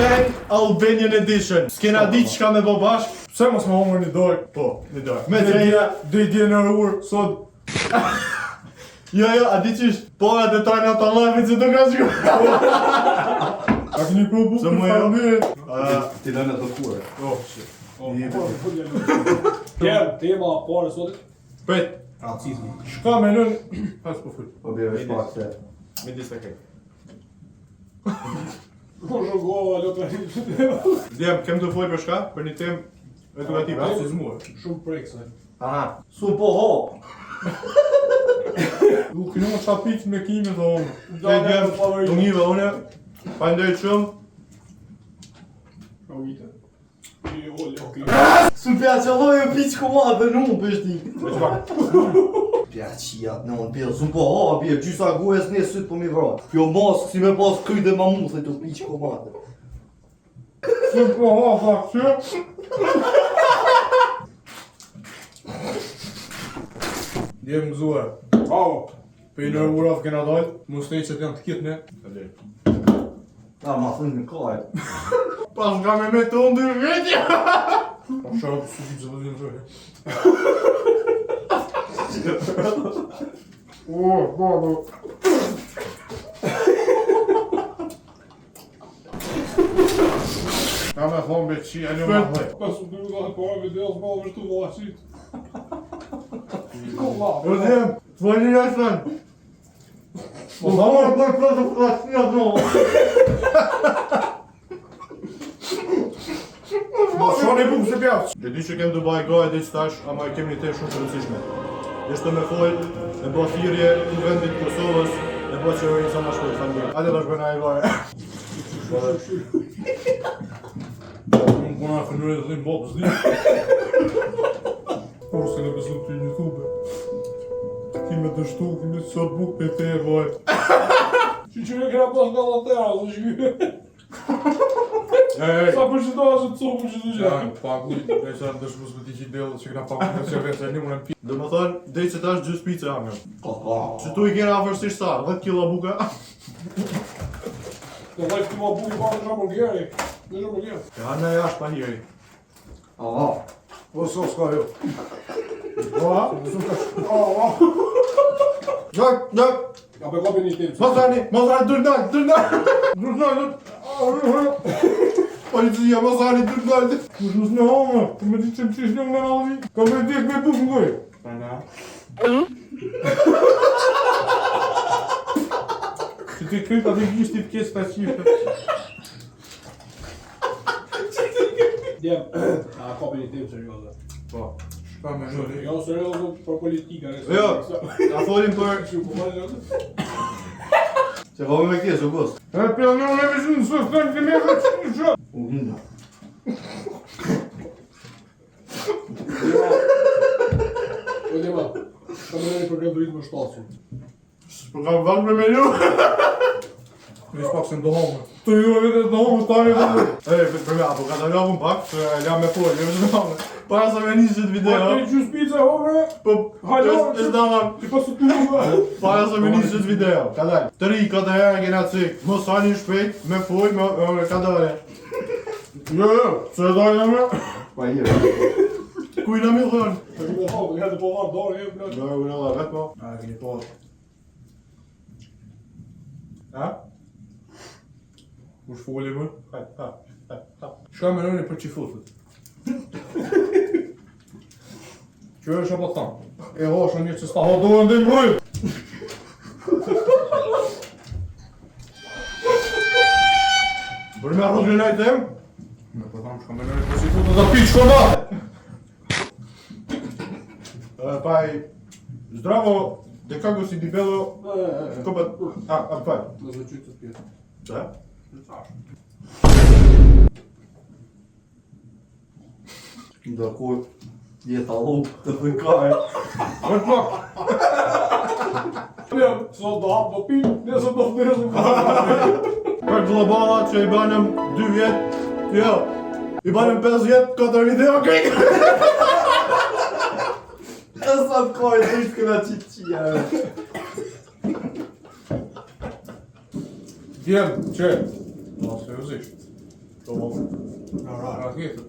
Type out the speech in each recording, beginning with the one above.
Bang Albanian Edition. S'kena di çka me bo bashk. Pse mos më humër një dorë? Po, një dorë. Me drejta, 2 ditë në rrugë, sot. Jo, a di qysh? Po, atë tajnë atë live që do ka shku. A këni kru bukë Se mu jo. Ti lënë ato kurë. Oh, shit. Tema parë sotit? Pret, Racizmi. Shka me lënë... Pas po full. Po bjeve shpak se. me disë kej. Po shogova, lo të rritë. Djem, kem të folj për shka? Për një temë edukative, a? Racizmuar. Shumë prekse. Aha. Su po ho. U kënu më qa pikë me kime dhe onë. Dhe djem, të njive une, pa ndojtë shumë. Su pja që lojë piq komadë dhe nuk pështi. Veç pak. Pja qia, në unë pjellë, su po ha, pjellë, gjysa gujes një sytë po mi vrat. Kjo maskë si me pas kryj dhe mamuth e të piq komadë. Së po ha, fakt që? Djemë mëzuar. Au! Për i në urat kena dojtë, mustej që t'janë të kitne. Ta ma thënë në kaj. Pas nga me të ndër vetja. Pa sharë për sukim që të dhjën zërë. Babo. Ka me thonë be qi, a një me dhej. Pas më duke dhe para videos ma vërë të vashit. Për djem, të vojnë një jasën. Po thamar për të flasnia dhënë. Mos shoni bukë se pjavë. E di që kem të baj gaj dhe që tash, ama e kem një temë shumë të rëndësishme. Ishte me folj, me bo thirrje në vendit Kosovës, me bo që rojnë sa ma shkoj familje. Hajde tash bëna e gaj. Unë kuna e fënëre dhe dhimë bopë zdi. Por se në besu të një thube. Ki me dështu, ki me sot bukë për te e vajtë. Që që me kena pas nga latera, dhe shkjë. Sa për që do asë të copë që të Ja, gjë. paku, e sa dëshmus me ti që i delë që kena paku në që vetë, se një më në pi. Dhe më thënë, dhej që tash gjys pice hangër. Ka. Që tu i kena afërsisht sa, 10 kila buka. Dhe dhejtë të ma bujë pa në hamburgeri. Në hamburgeri. E hanë e jashtë pa njeri. Aha. Po so s'ka jo. Oha? Gjak, gjak, Ja pe kapi një timë. Mosani, durnal. Policia, Mosani, durnal. Kush nus në hamë, të me di që më qish një nga nalëvi. Ka me dek me bukë ngoj. Që ti kryt atë i gjishti pjesë të qifte. Djem, a kapi një timë serioze. Po. Shka me nëri. Jo, serioze për politika. Jo, a folim për... Që po ma një Se ka me kjesë, u gos. E për në në vizhën në sësë të në këmi e dhe që në që. U hunda. O Djema, ka me nëri për këtë dritë më shtasu. Po kam valë me menu. Në pak se ndohomë. Të ju e vete ndohomë, të anë e dhe. Për me, apo ka të ljavun pak, se jam me folë, jam me folë. Para sa me njështë Pa video. të gjus pizza, hove! Po, Halo, është daman. Ti pasu të në Para sa me njështë video. Ka dalë. Të ri, ka të herë kena cik. Mos hani shpejt, me folë, me ka dalë. Jo, se e dojnë me. Pa i e. Kuj në mi thënë? Të këmë dhe hove, këtë po varë dorë, e blë. Do e unë dhe vetë po. A, këni po. Ha? Kush foli më? Ha. Shka me nëri për qifutët? Që është apo thamë? E hoshë një që s'ta hodohen dhe mbrojë! Bërë me arroz në najtë em? Me po thamë shka me nëri për qifutët dhe piqë komate! Paj, zdravo, de kako si dibelo, kopat, paj. Në zë qytë të pjetë. Qa? Ndërkur, jeta lukë të dhënkaj. Vërë plak! Njem, sot do hapë do pinë, nesë do fënërës në Për globala që i banëm 2 vjet, jo, i banëm 5 vjet, 4 video, okej? E sa të kaj të ishtë këna qitë qia. Djemë, që? No, seriosisht. Raketë.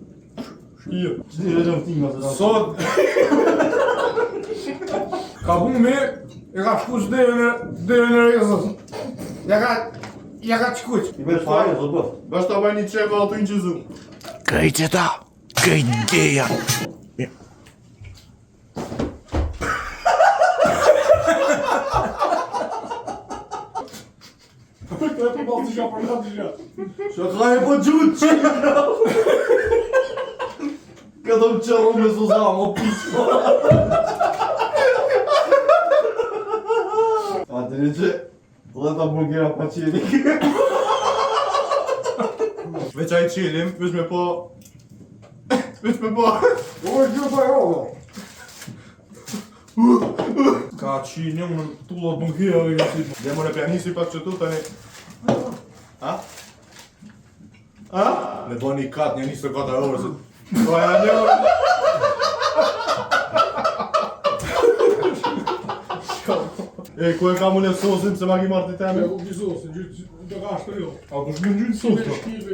Shkija. Që një rëgjëm tima se ta. Sot... Ka bumi, e ka shku që devin e rezës. Ja ka qkuq. I veç fare, zot bëf. Bashta baj një qefa ato një qëzu. Krejtjeta, krejtjeja. Këtë e pas të shia, për nga të shia. Që ka e po gjutë që Këtë më qërru me Suzam, o piqë. A të një që, dhe ta burgera pa qeli. Veç a i qilim, veç me po... Veç me po... O, e kjo të e rodo. Ka qi një më në tullat bunkira dhe kësi. Dhe më në pianisi pak që tu tani... Ha? Ha? Me do një kat, një 24 orë se... Do ja një orë... E, ku e ka mu në sosin se ma ki marrë të Me teme? ku kiso, se gjytë të ka shtërjo. A du shme në gjynë Kime sot, shkive.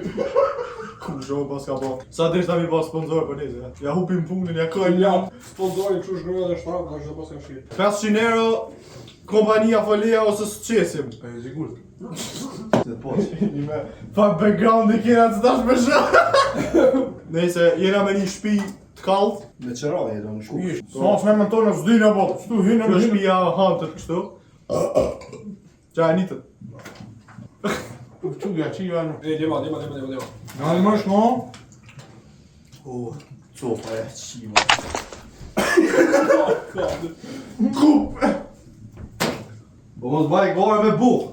Ku shohë pas ka po. Sa drish ta mi pas sponsor për njëse, ja hupim punin, ja kojnë Ja, sponsorin kështu shkruve dhe shtratë, dhe është dhe pas ka shkit. 500 euro, kompania Folia ose së qesim. e sigurt. Se të poqë. Një pa background i kena të tash me shë. Nëjse, jena me një shpi të kallët. Me qëra e do në shku. Sa s'me më tonë së dyna po, s'tu hinë Kjo me shpia hantët kështu. Qa e nitët. Qu ja qi janë. E, djema. Nga në më shmo. O, cofa e qima. Kup! Po mos baj gare me bukë.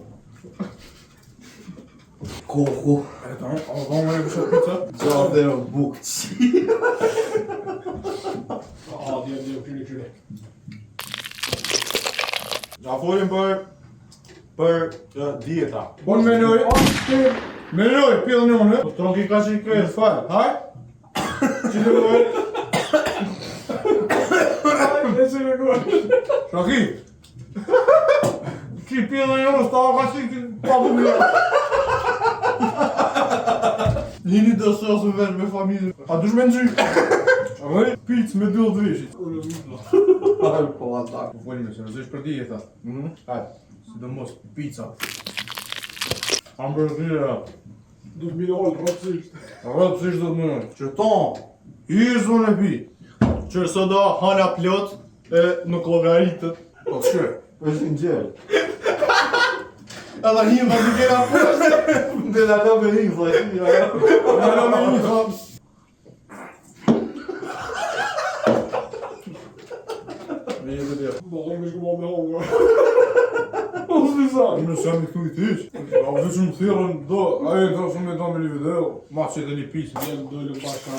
Kohu. E ta, a do më e kështë pizza? Gjarë dhe në bukë qi. A, djem, kyri. Ja folim për dieta. Bon menoj, pjellë një unë. Po tronki ka që i kresë. Fal, haj. Që të mojë? E se me kërë. Shaki. Qi pjellë një unë, sta ka si të papu një. Njëni do sosë veç me familje. A dush me në gjy? Amëri, pizë me dullë të vishit. Hajë po ata. Po folime se nëzësh për dieta. Hajde, sidomos pizza. Hamburgera. Du të mine ollë, rëpsisht. Rëpsisht do të mënë. Që ton, izun e pi. Që sot do hana plot e nuk logaritët. Po që? është në gjerë. Edhe një më të kena përse. Dhe në në me një, thaj, Në me një tham. Me një dhe tjerë. Bolon me shku me hongë. O s'li sa. Unë s'jam i këtu i tish. A vë që më thirën do, aje do shumë me do me një video, ma që edhe një pisë. Vjen dojnë bashka.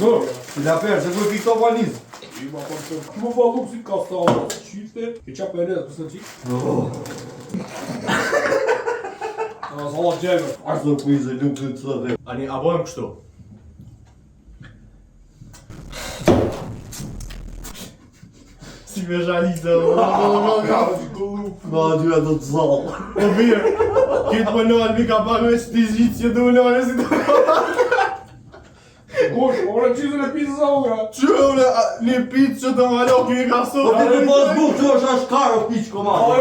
Do. si la perë, se ku e pikto valizë. I ma kom të. Më va luk si ka stala. Qifte. I qa për edhe, pësën qik. A zala gjemë. Ashtë do kujzë, nuk të të dhe. Ani, a bojmë kështu? Si me zhalitë, Nga dyra do të zalë. Po mirë, këtë më nëllë mi ka pak me që t'i zhitë që du nëllë si të... Gosh, ora qizën e pizë zalga. Qëre, një pitë që të malo këmi ka Po ti të pas bukë, që është ashkar o piqë komandë.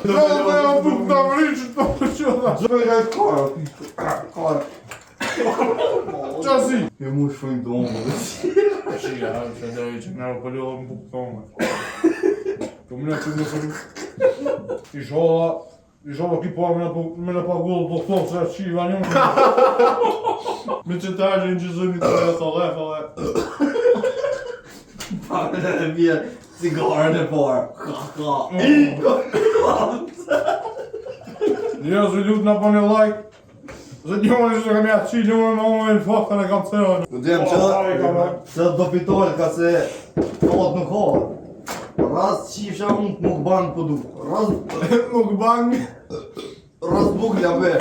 Do me jam buk të amëri që të të qëta. Që me ka ashkar o piqë. Kar. Qasi? E mu shfojnë të omë. Shia, që dhe i që nërë pëllohë më buk të omë. Të më në që më shumë. I shola ki po me në pagullë do thonë se është qiva një më. Me që të argjën që zëmi të dhe të lef, Pa me në vjen cigarën e parë. Ka. Një zë lutë në për një like. Zë njërë që kam jatë qilë njërë më më në faktën e kam të thërën. Në djemë që do pitore ka se thot nuk horë. Rast qifsha unë të mukbang po du. mukbang. Rast buk lja be.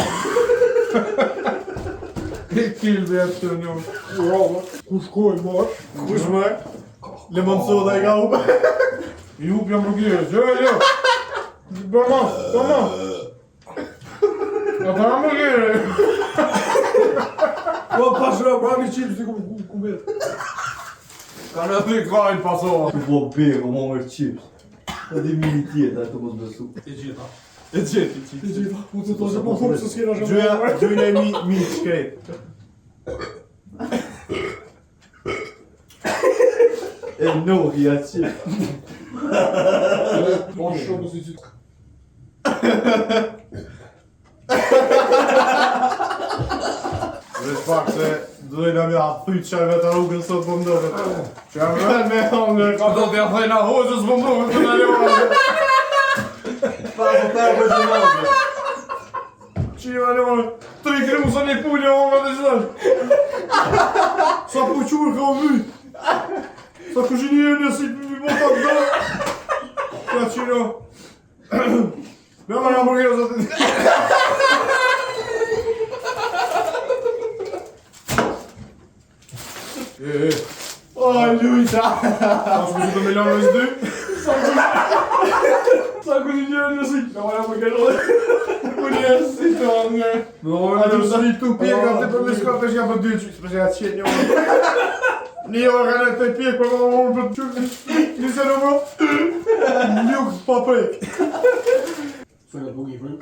I kilë dhe jetë të njërë. Urava. Ku shkoj bash. Kush më? Lemon soda i ka upe. I up jam rrugirë, që e jo. Bërmas. Ja ta hamburgere. Po pashra, brani chips ti ku vet. Ka në ty kajnë pasova. Tu po bego, mo mërë chips. E di mini tjetë, e të mos besu. E gjeta. E gjeti E gjeta. Po të thoshe po thup se s'kena shumë. Gjujnë e mi shkrejt. E nohi ja chips. Po shumë si ti. Veç pak se dojna me a thyt qarve të rrugën sot po mdohet. Qarve me hongër. Ka do t'ja thejna hozës më mdohet të në levazë. Pa po për që mozë. Qiva levazë. 3 krimusa një pulje o më të qëtash. Sa puqur ka o myt. Sa kuzhinjerë nësi për më të do. Ka qiro. Me më në hamburgerë zë të Oj, lujta! Sa shku që të milionë në zdy? Sa ku ti njërë nësi? Ka marra më kërë. Ku njerë si të hongër. A të mësëri tu pjeka të për miska të shka për dy që përse ja të qenë një orë. Një orë ka në të pjek për më orë për të qërë. Nise në më. Ljuk pa prek. Së nga të bugi frim.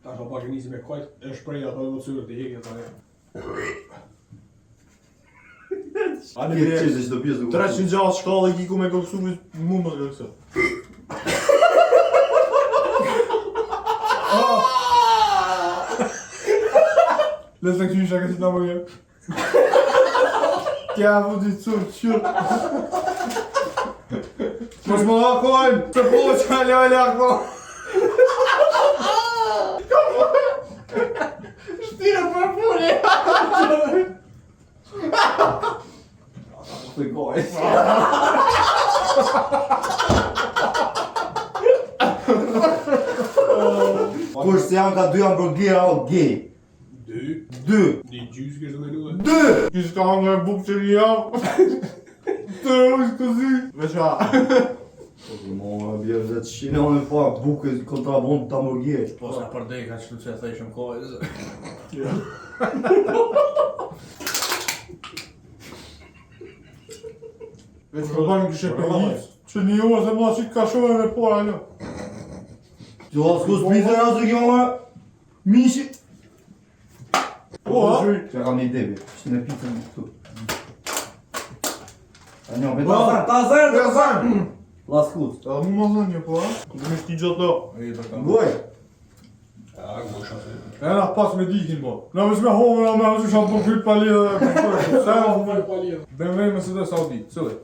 Ta ka pak e nisi me kajt, e shpreja të emocione të hekja të ne. Ani Këtë qështë që do pjesë nuk 306 shkallë i kiku me goksu mu më goksu. Let's të këqynë shaka si të hamburger. Kja vu di curë qyrë. Mos më hakojnë, të polo që ka ljojnë ako. Shtire për puni. Të gojë. Kur se janë ka 2 hamburgera o gej. 2. Një gjysë kështë me nuë. 2. Kishë ka hongër bukë që një javë. Të është këzi. Veqa. Mo më bjerë dhe të shine o me pa buke kontrabond të hamburgerë. Po sa për dej ka që të thejshëm kohë. Veç më bëjmë kështë e përgjith. Që një orë dhe ma që ka shumë me pora në. Jo, s'ku s'pizën asë kjo më mishi. Po, ha? Që kam një debi, që në pizën në këtu. A një, me tazan! Las kut. Edhe mu më dhënje, po, ha? Këtë me shti gjatë do. Goj! Ja, gosha të. E na pas me dikin, po. Na vës me hongër, a me hësë shanë për kryt pa lidhe dhe për kërë. Se Sa e më pa lidhë. BMW Mercedes Audi, cële?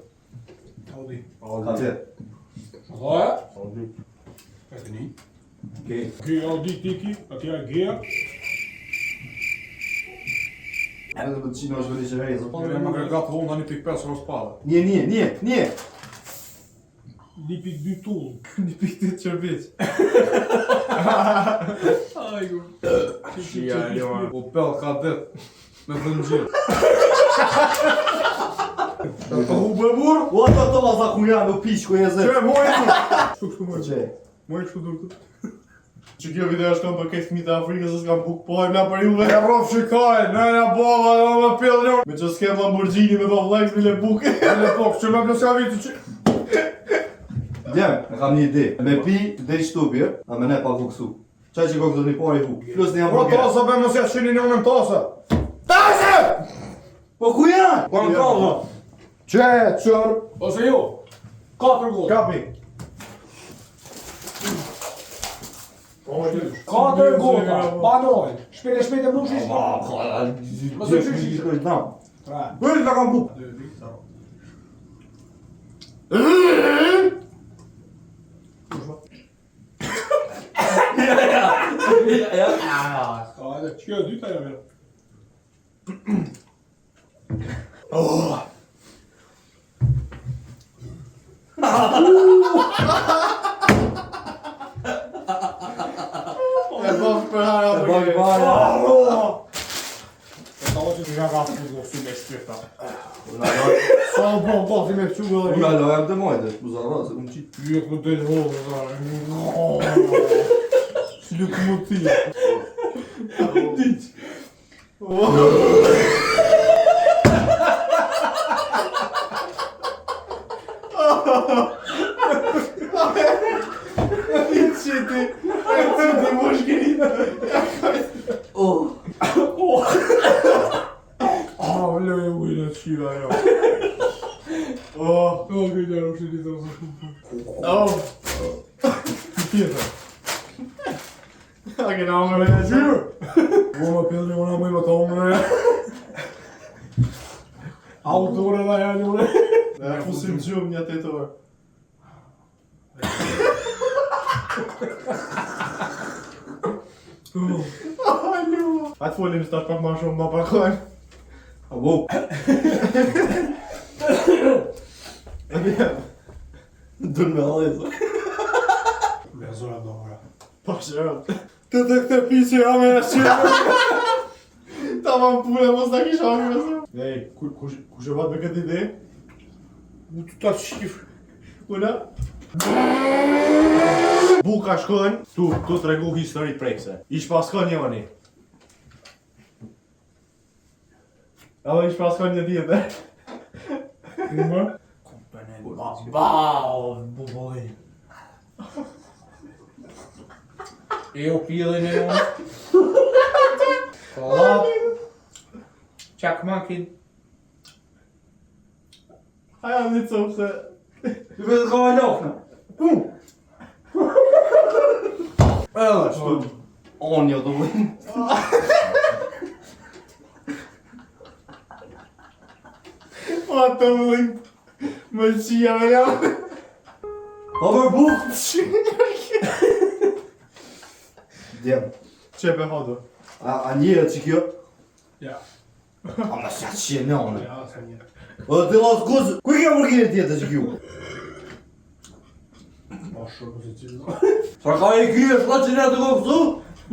Audi. Atë. Adoja? Audi. E të një. Okej. Ky Audi tiki, atja Gea. Edhe të qino është vëri që rejzë. Në më gregatë honda 1.5 në spada. Një. 1.2 tull. 1.8 qërbiq. Ajgu. Shia e ljonë. Opel ka det me dhëngjit. Ka hu bëbur? O ato to vaza ku janë, u pish ku e zë. Që e mojë tu? Shtu mojë. Që? Mojë kështu dur këtë. Që kjo video është kam për këtë fëmijët e Afrikës, s'kam buk po e mla për juve. E rof shikaj, nëjna baba dhe me pjellë njërë. Me që s'kem Lamborghini me do vlejt mile buke. E le pokë që me plëska vitë që... Djem, e kam një ide. Me pi, dhe i shtupje, a me ne pa kuksu. Qaj që kokë do një pari hu. Plus një Po hamburger. tasa be mos ja shini një unën tasa. Po ku janë? Po në tasa. Që, qërë. Ose jo. 4 gol. Kapi. 4 gota. Banoj. Shpete më nuk shish. Mos e qysh shkoj dam. Tra. Bëjt la kam buk. 2 vita. Hajde, që e dyta ja vera. E bëf për hara për Bëj këtë. vaja. E ka që nga ka futbol si me shpirta. Sa o po, si me këqu gëllë. Unë alo jam të majtë, më zarra, se më qitë. Jek më të hodë, zare. Si lukë më të Diç. Qiti mosh gërit. Avle e ujnë të shira, jo. Këjtjar u shiri të rëzë shumë. Tjetër. A kena unë me gjyrë? Më pjellë një më ima të unë. Autore dhe janë ure. Dhe fusim gjumë një 8 orë. Hajtë folim s'tash pak ma shumë, ma pakojnë. A bo. Dërë me halezë. Me zora do ora. Pa shërët. Të këte pisë jam e shqyrë. Ta ma më pune, mos ta kisha me mësë. Ej, kush e vat me këtë ide? U të ta shifë. Una? Buka shkojnë, tu të regu histori prekse. Ish paskon një mëni. Edhe ish paskon një tjetër. Kumë? Bao, buboj. E o pjellin e unë. Kolap. Qak makin. Haja në të copë se... Ju vetë ka e lafna. Edhe, shtu. Onja të vëjnë. Pa të mëllin. Më qia me jam. A për buk. Djem. Qepe hodo. A njëre që kjo? Ja. A më sa që në onë. Ja, sa një. O dhe të lasë guzë. Kuj ke mërgjeri tjetë që kjo? Ma shumë se që. Sa ka e kjo e shla që në të këpësu?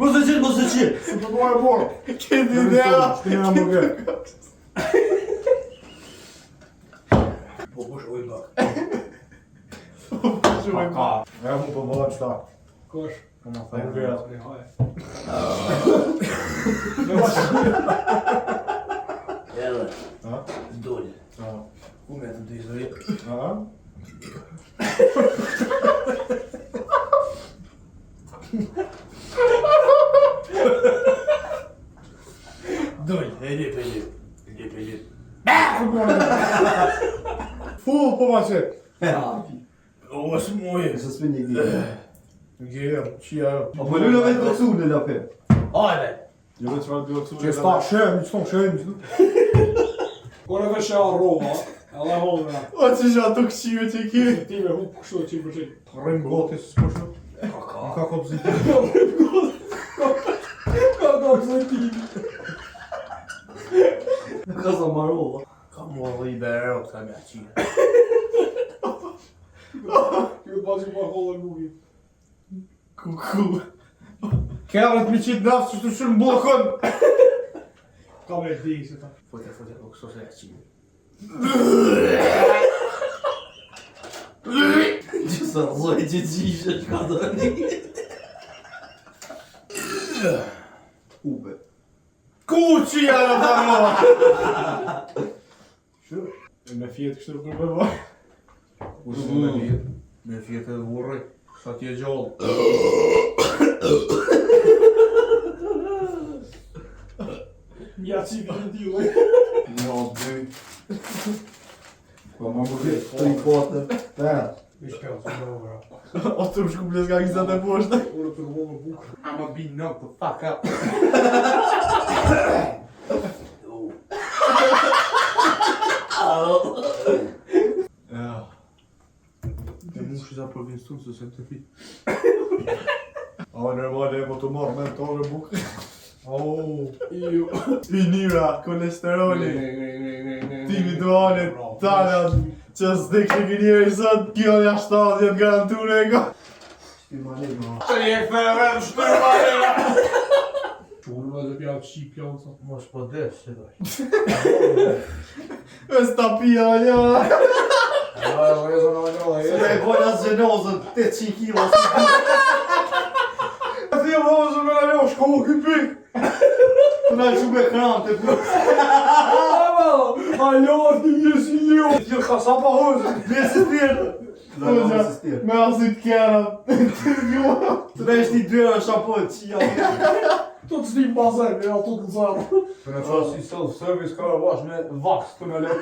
Mëse qitë, mëse qitë. Së të dojë borë. Këtë idea. Shpina më gërë. Po kush ojnë bak. Shumë Ka. E mu për bëllë qëta. Kush? Më më thajnë gërë. Ne haje. Edhe. Ha? Dole. Ha? Ku me të të izori? Ha? Dole, e lip, e lip. Lip, e lip. Full po ma qëtë. O, është moje. Se s'pe një gjithë. Gjerë, qia. A po lullo vetë kësu në lape. Ajde. Jo vetë çfarë duhet kësu. Që sta shemë, që tonë shemë. Kore vesh e arrova, edhe hodra. O që shë ato këqive që ki. Se ti me hu kështu 100%. Të rëjmë goti, së s'po shumë. Në ka kopziti. Ka se ti. Ka sa marova. Ka mua dhe i berë, të ka mja qia. Kjo basi pa hollë nuki. Kuku. Kërët mi qitë nafë që të shumë blokon. Ka me di se ta. Fote, po këso se e qia. Që sa rëzoj që gjishe që ka të një. Ube. Ku qia në të më? Shë? Me fjetë kështë rëpër me bërë. Usë me vjetë. Me fjetë edhe burri. Sa ti e gjallë. Nja cipi në tjule. Një, dy. Po më më vjetë. 3, 4, 5. Vish pjallë, së në vëra. O të më shku bles nga gjizat e poshtë. Ure të rëvollë bukë. I'ma be knocked the fuck up. Ja. E mu shi za provinë stunë se se të pi. O nërmale e mo të marrë me të orë bukë. Oh. Iu. Inira, kolesteroli, individualet, talat, që s'dek që kënjeri sot, kjo nja 70 garanture e ka. Që je këthe e vetë shtërë Qurë me dhe pja qip janë sa. Mos po desh, që doj. Sta pia, ja. Se me e bojnë asë gjenozën, 800 kilo. Ti e vozën me ajo, shkohu ky pik. Të na që me kram të për. Alo, ti njësi ljo. Jo, ka sa pa hozë. Mesë tjerë. Me asit kjera. Të na ishtë një dyra shapoj, qia. Të të stim bazar, me ato të zarë. Për në qasë si self-service ka vash me vaks të me le.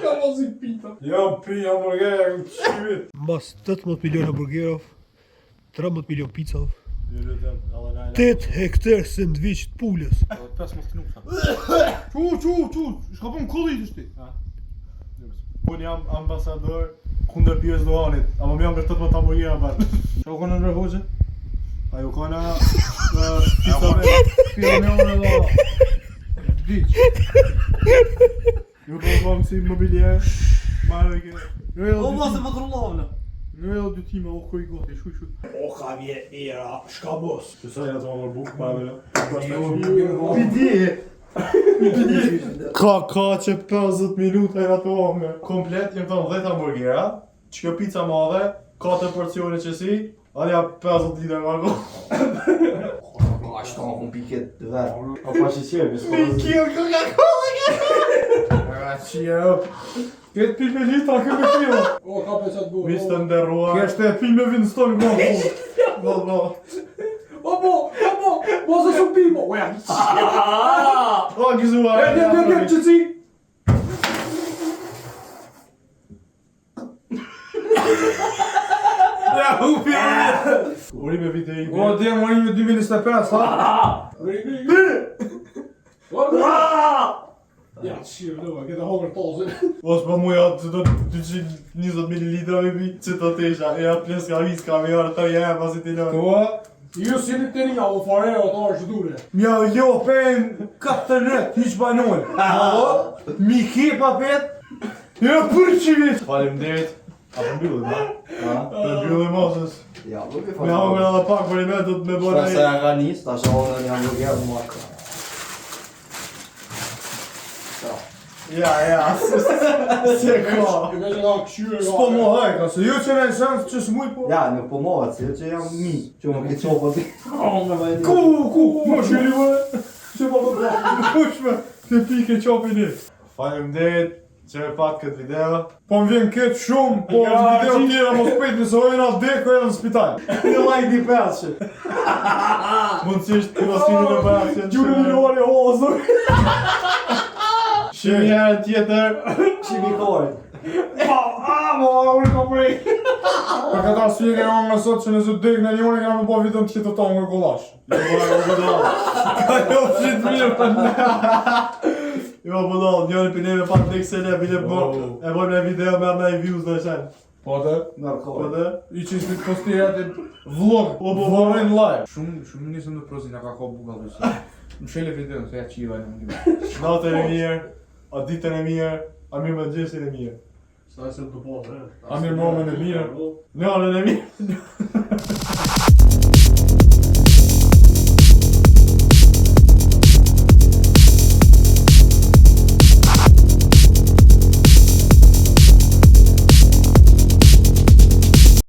Ka vazi pita. Jam pi hamburger, qivit. Mbas 18 miliona burgerov, 13 milion pizzov, 8 hektar sandviç të pulës. 15 minuta. Qu, shka pun kullit është ti? Unë jam ambasador kundër pjes Doanit, ama më jam vërtet më të hamburgera bat. Qa u konë në rëhoqe? Ajo kana pizza me Pironeone dhe... Diq. ju po kom si mobilier, marrë ke. O, mos e më trullovnë. Në edhe dy time, o koj gati, shuj. O, ka vje era, shkabos. Qësa ja të më buk, pa me Pidi. Ka që 50 minuta e ato me. Komplet, jem tonë 10 hamburgera, që kjo pizza madhe, 4 porcione qësi, alja 50 litra margo. Ashtë ta më piket të verë. A pa që qevi, s'ko Mi kjell Coca-Cola ke! Nga qia up. Këtë pil me litra, këtë me kilo. O, ka pesat bu. Mi së të nderruar. Kështë e pil me Winston gëmë. Vëllë. O, mos e shumë pimo. Oja, O, gizua. qëci. Ja, hupi! Uri me vite i O, dhe më një 2025, ha? Ja, qirë nëva, këta hongër tozën. Os pa muja të do 220 ml me pi, që të tesha, e atë ples ka viska, me jarë të jemë, pasi t'i lërë. Tua? Ju si një të rinja, o fare, o të arë shëdure. Mja jo, pen, 4 net, hiq banon. Mi kepa pet, jo për qivit. Falim derit. A për mbyllim, ha? Për mbyllim osës. Ja, nuk e Me hongër edhe pak për i me do të me bërë Sa ja ka njës, ta shë hongër një hamburger më marka. Ja, se ka. Ju veç e ka këshyre, S'po mo hajka, se ju që me shans që s'muj po. Ja, nuk po mohat, se që jam mi. Që më këtë qopa ti. Ku, mo shiri vë. Që po të pushme, të pike qopin i. Faleminderit që e pat këtë video. Po më vjen këtë shumë, po video tjera mos pejt nëse ojnë atë deko e në spital. Një like di peshe. Mundësisht këvastimi në bërë. Gjurë milioni hozër. Shimi herë tjetër. Shimikore. Unë ka prej. Për këtë arsye ke nga nga sot që nëse dek në njone ka më po vitën të të tonë nga golash. Ka jo shit mirë për në. Jo, bëllon, njëri për neve pak dek se le, bile bërë. E bërë me video me arna i views dhe shenë. Po dhe? Po Narkore. dhe? I që ishtë të postirat e vlog, vlogin live. Shumë nisëm në prozina ka ko buka dhe se. Më shele video se ja qiva në më Natën e mirë, a ditën e mirë, a mirë më gjesin e mirë. Sa e se të po, A mirë momën e mirë. Njërën e mirë.